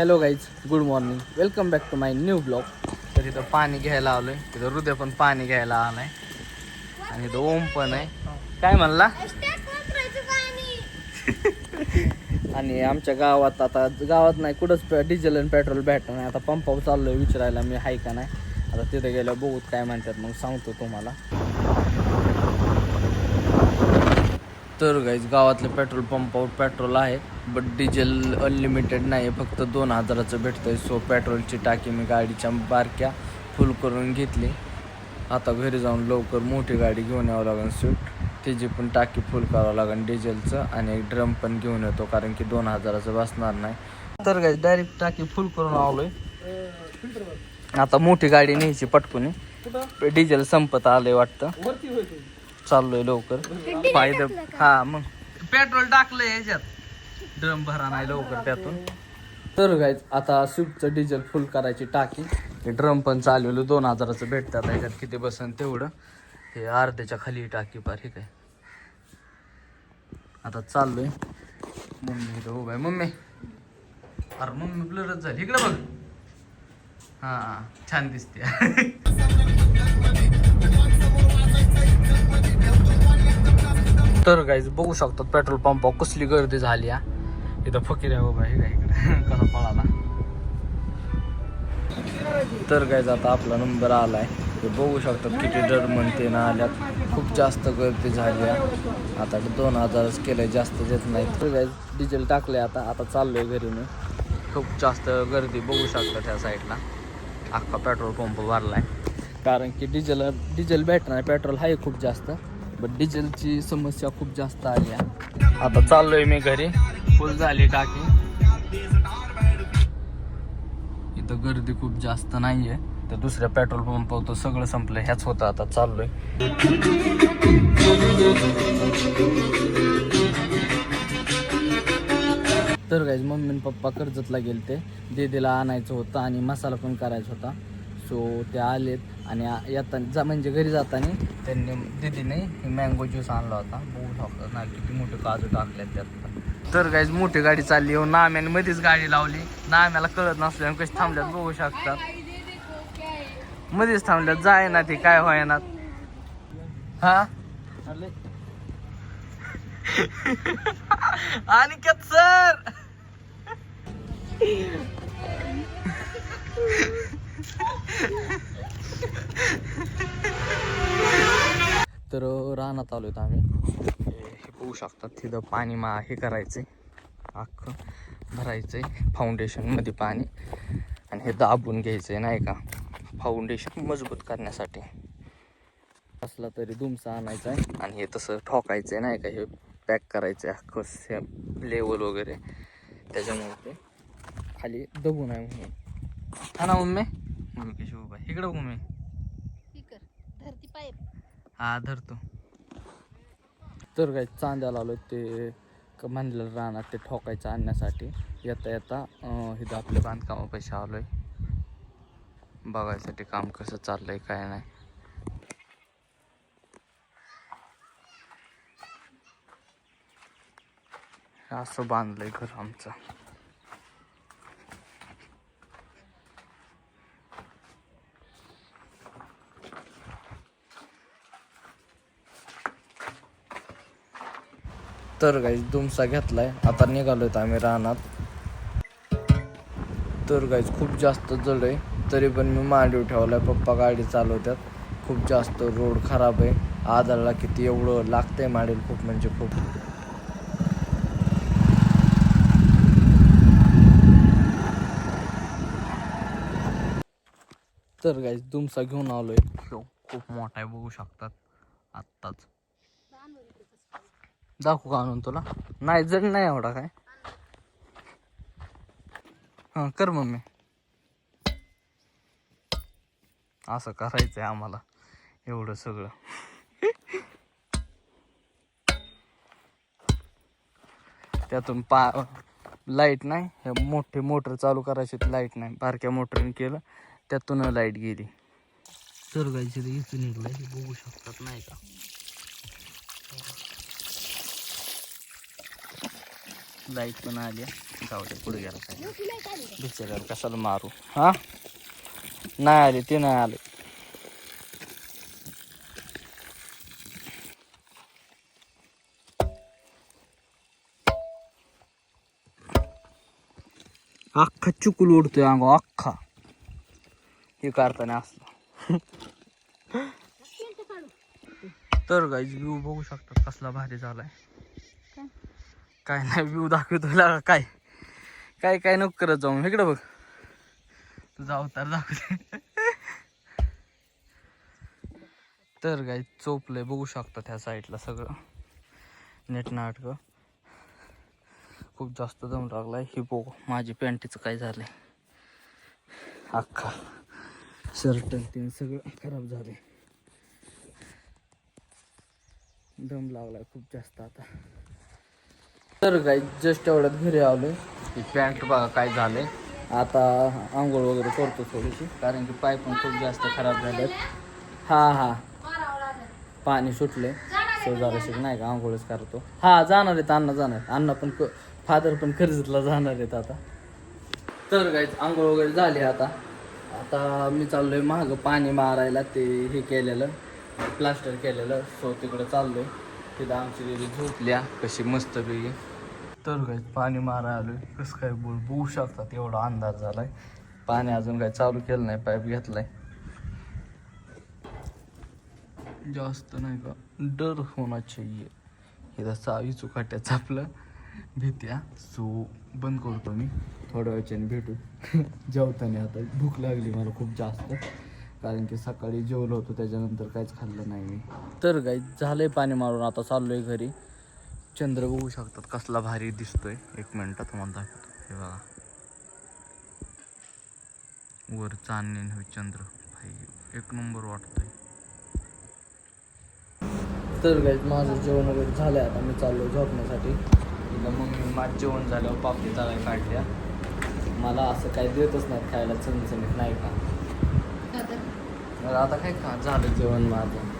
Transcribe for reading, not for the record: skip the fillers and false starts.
Hello guys, good morning, welcome back to my new blog. तर इथं पाणी घ्यायला आलोय. तिथं हृदय पण पाणी घ्यायला आलाय आणि इथं ओम पण आहे. काय म्हणला? आणि आमच्या गावात आता नाही कुठंच डिझेल आणि पेट्रोल भेटणार नाही. आता पंपावर चाललोय विचारायला मी आहे का नाही. आता तिथे गेल्यावर बघूत काय म्हणतात, मग सांगतो तुम्हाला. तर गाईज गावातल्या पेट्रोल पंपावर पेट्रोल आहे, बट डिझेल अनलिमिटेड नाही आहे, फक्त 2000चं भेटतं आहे. सो पेट्रोलची टाकी मी गाडीच्या बारक्या फुल करून घेतली. आता घरी जाऊन लवकर मोठी गाडी घेऊन यावं लागेल स्विफ्ट, त्याची पण टाकी फुल करावं लागेल डिझेलचं, आणि एक ड्रम पण घेऊन येतो कारण की 2000चं बसणार नाही. तर गाईज डायरेक्ट टाकी फुल करून आवलोय. आता मोठी गाडी न्यायची पटकून, डिझेल संपत आलंय वाटतं. चाललोय लवकर फायदा. हा मग पेट्रोल टाकलंय ह्याच्यात, ड्रम भरा नाही लवकर त्यातून. तर गाईज आता स्विफ्टचं डिझेल फुल करायची टाकी, ड्रम पण चालवलं 2000चं भेटतात. ह्याच्यात किती बसन तेवढं, हे अर्ध्याच्या खाली टाकी पार. हे काय आता चाललोय. मम्मी इथं उभा आहे. मम्मी, अरे मम्मी ब्लरच झाली, इकडे बघ. हा छान दिसते. तर गाईज बघू शकतात पेट्रोल पंपावर कसली गर्दी झाली. इथं फकीर आहे बाबा, हे काय इकडे कसा पळाला. तर गाईज आता आपला नंबर आलाय, ते बघू शकतात किती डर म्हणते ना आल्यात. खूप जास्त गर्दी झाली आहे. आता 2000च केलंय, जास्त देत नाही. तर गाईज डिझेल टाकले, आता चाललोय घरी मी. खूप जास्त गर्दी बघू शकतात त्या साईडला. अख्खा पेट्रोल पंप भरलाय कारण की डिझेल भेटणार, पेट्रोल आहे खूप जास्त, बट डिझेलची समस्या खूप जास्त आली आहे. आता चाललोय मी घरी, फुल झाली टाकी. इथं गर्दी खूप जास्त नाहीये. तर दुसऱ्या पेट्रोल पंप होतं सगळं संपलं, ह्याच होतं. आता चाललोय. तर गाईज मम्मी आणि पप्पा कर्जतला गेलते, दीदीला आणायचं होतं आणि मसाला पण करायचा होता. सो ते आलेत आणि येताना म्हणजे घरी जाताना त्यांनी दीदीने मँगो ज्यूस आणला होता. बघू शकतात ना किती मोठे काजू टाकल्यात त्यात. तर गाईज मोठी गाडी चालली हो, नाम्याने मध्येच गाडी लावली. नाम्याला कळत नसल्याने कशी थांबल्यात बघू शकतात. मध्येच थांबल्यात, जाय ना ती काय व्हायना. हा आणि सर तर रानात आलोय आम्ही. हे बघू शकतात तिथं पाणी हे करायचंय, अख्खं भरायचंय फाउंडेशन मध्ये पाणी, आणि हे दाबून घ्यायचंय नाही का, फाउंडेशन मजबूत करण्यासाठी. असला तरी दुमसा आणायचा आहे आणि हे तसं ठोकायचंय नाही का, हे पॅक करायचंय अख्खं सेम लेवल वगैरे, त्याच्यामुळे ते खाली दबू नये म्हणून. हा ना मम्मी, मम्मी कशी उभा आहे इकडं. मम्मी धरती पाईप हा धरतो. तर काय चांद्याला आलो ते म्हणलेलं राहणार ते ठोकायचं आणण्यासाठी. येता येता इथं आपल्या बांधकामापाशी आलोय बघायसाठी काम कसं चाललंय काय नाही. असं बांधलंय घर आमचं. तर गाईज दुमसा घेतलाय, आता निघालोय आम्ही रानात. तर गाईज खूप जास्त जड आहे, तरी पण मी मांडीव ठेवलाय. पप्पा गाडी चालवतात. खूप जास्त रोड खराब आहे, आदळला किती एवढं लागतंय मांडील खूप म्हणजे खूप. तर गाईज दुमसा घेऊन आलोय, खूप मोठा आहे बघू शकतात. आत्ताच दाखवू का आणून तुला? नाही जड नाही एवढा काय. हां कर मम्मी. असं करायचंय आम्हाला एवढं सगळं. त्यातून लाईट नाही, हे मोठे मोटर चालू करायची, लाईट नाही. बारक्या मोटरने केलं, त्यातून लाईट गेली. तर गायचे इथून निघलंय, हे बघू शकतात नाही का. लाईट पण आली. जाऊ दे पुढे गेला काय बिचाराला कशाला मारू. हा नाही आले ते नाही आले. अख्खा चुकूल उडतोय अंग अख्खा. हे करताना असलं. तर गाईज व्ह्यू बघू शकतात कसला भारी झालाय. काय नाही व्ह्यू दाखवतो काय काय काय नको करत जाऊन. इकडे बघ तुझा अवतार दाखवते. तर गाईज चोपलंय बघू शकतात ह्या साईडला सगळं नेट नाटक. खूप जास्त दम लागलाय. ही बघ माझी पॅन्टीचं काय झालंय. अख्खा शर्ट ते सगळं खराब झाले. दम लागलाय खूप जास्त आता. तर गाईज जस्ट एवढ्यात घरी आलोय. ही पॅन्ट बघा काय झालंय. आता आंघोळ वगैरे करतो थोडीशी कारण की पाय पण खूप जास्त खराब झालेत. हा पाणी सुटले सो जराशी नाही का आंघोळच करतो. हा जाणार आहेत अण्णा जाणार आहेत. अण्णा पण फादर पण कर्जतला जाणार आहेत आता. तर गाईज आंघोळ वगैरे झाली आता. आता मी चाललोय मागं पाणी मारायला. ते हे केलेलं प्लास्टर केलेलं सो तिकडे चाललोय. तिथं आमची दिदी झोपल्या कशी मस्तपैकी. तर गाईज पाणी मारायला आलोय. कसं काय बघू शकतात एवढा अंदाज झालाय. पाणी अजून काय चालू केलं नाही. पाईप घेतलाय. जास्त नाही का डर होना चाहिए. हे चावी चुकाट्याचं आपलं भीत्या सो बंद करतो मी. थोड्या वेळच्याने भेटू. जेवताना आता भूक लागली मला खूप जास्त कारण की सकाळी जेवलो होतो त्याच्यानंतर काहीच खाल्लं नाही मी. तर गाईज झालंय पाणी मारून आता चाललोय घरी. चंद्र बघू शकतात कसला भारी दिसतोय. एक मिनटात तुम्हाला दाखवतो. हे बघा वर चांदणे होय चंद्र भाई एक नंबर वाटतोय. तर गाईज माझं जेवण वगैरे झालं आता मी चाललो झोपण्यासाठी. मग माझं जेवण झाल्यावर पापडी तळाय काढल्या. मला असं काही देतच नाही खायला चमचमीत नाही का. आता काय खा झालं जेवण माझं.